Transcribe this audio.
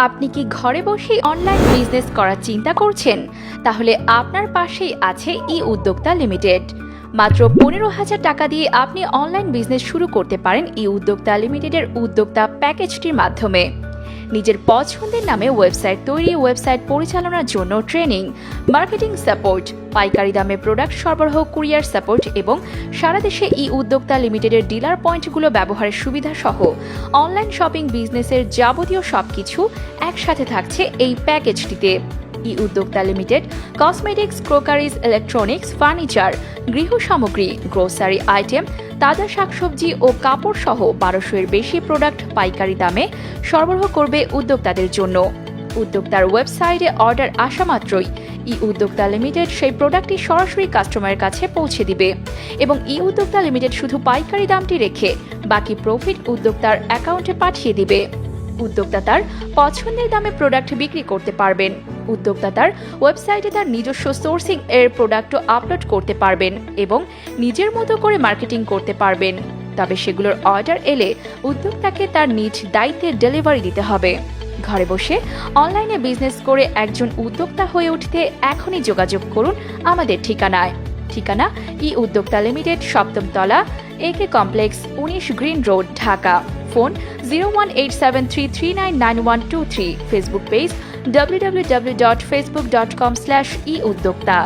আপনি কি ঘরে বসে অনলাইন বিজনেস করার চিন্তা করছেন? তাহলে আপনার পাশেই আছে ই উদ্যোক্তা লিমিটেড। মাত্র 15,000 টাকা দিয়ে আপনি অনলাইন বিজনেস শুরু করতে পারেন ই উদ্যোক্তা লিমিটেডের উদ্যোক্তা প্যাকেজটির মাধ্যমে। নিজের পছন্দের নামে ওয়েবসাইট তৈরি, ওয়েবসাইট পরিচালনার জন্য ট্রেনিং, মার্কেটিং সাপোর্ট, পাইকারি দামে প্রোডাক্ট সরবরাহ, কুরিয়ার সাপোর্ট এবং সারা দেশে ই উদ্যোক্তা লিমিটেডের ডিলার পয়েন্টগুলো ব্যবহারের সুবিধা সহ অনলাইন শপিং বিজনেসের যাবতীয় সবকিছু একসাথে থাকছে এই প্যাকেজটিতে। ই উদ্যোক্তা limited cosmetics, crockeries, electronics, furniture, গৃহ সামগ্রী, গ্রোসারি আইটেম, তাজা শাকসবজি ও কাপড় সহ 1200-এর বেশি প্রোডাক্ট পাইকারি দামে সরবরাহ করবে উদ্যোক্তাদের জন্য। উদ্যোক্তার ওয়েবসাইটে অর্ডার আসা মাত্রই ই উদ্যোক্তা লিমিটেড সেই প্রোডাক্টটি সরাসরি কাস্টমারের কাছে পৌঁছে দিবে এবং ই উদ্যোক্তা লিমিটেড শুধু পাইকারি দামটি রেখে বাকি প্রফিট উদ্যোক্তার অ্যাকাউন্টে পাঠিয়ে দিবে। উদ্যোক্তা তার পছন্দের দামে প্রোডাক্ট বিক্রি করতে পারবেন। উদ্যোক্তা তার ওয়েবসাইটে তার নিজস্ব সোর্সিং এর প্রোডাক্টও আপলোড করতে পারবেন এবং নিজের মতো করে মার্কেটিং করতে পারবেন। তবে সেগুলোর অর্ডার এলে উদ্যোক্তাকে তার নিজ দায়িত্বে ডেলিভারি দিতে হবে। ঘরে বসে অনলাইনে বিজনেস করে একজন উদ্যোক্তা হয়ে উঠতে এখনই যোগাযোগ করুন আমাদের ঠিকানায়। ঠিকানা ই উদ্যোক্তা লিমিটেড, 7ম তলা, একে complex, 19 green road, Dhaka. Phone 01873399123। Facebook page www.facebook.com/iuddokta।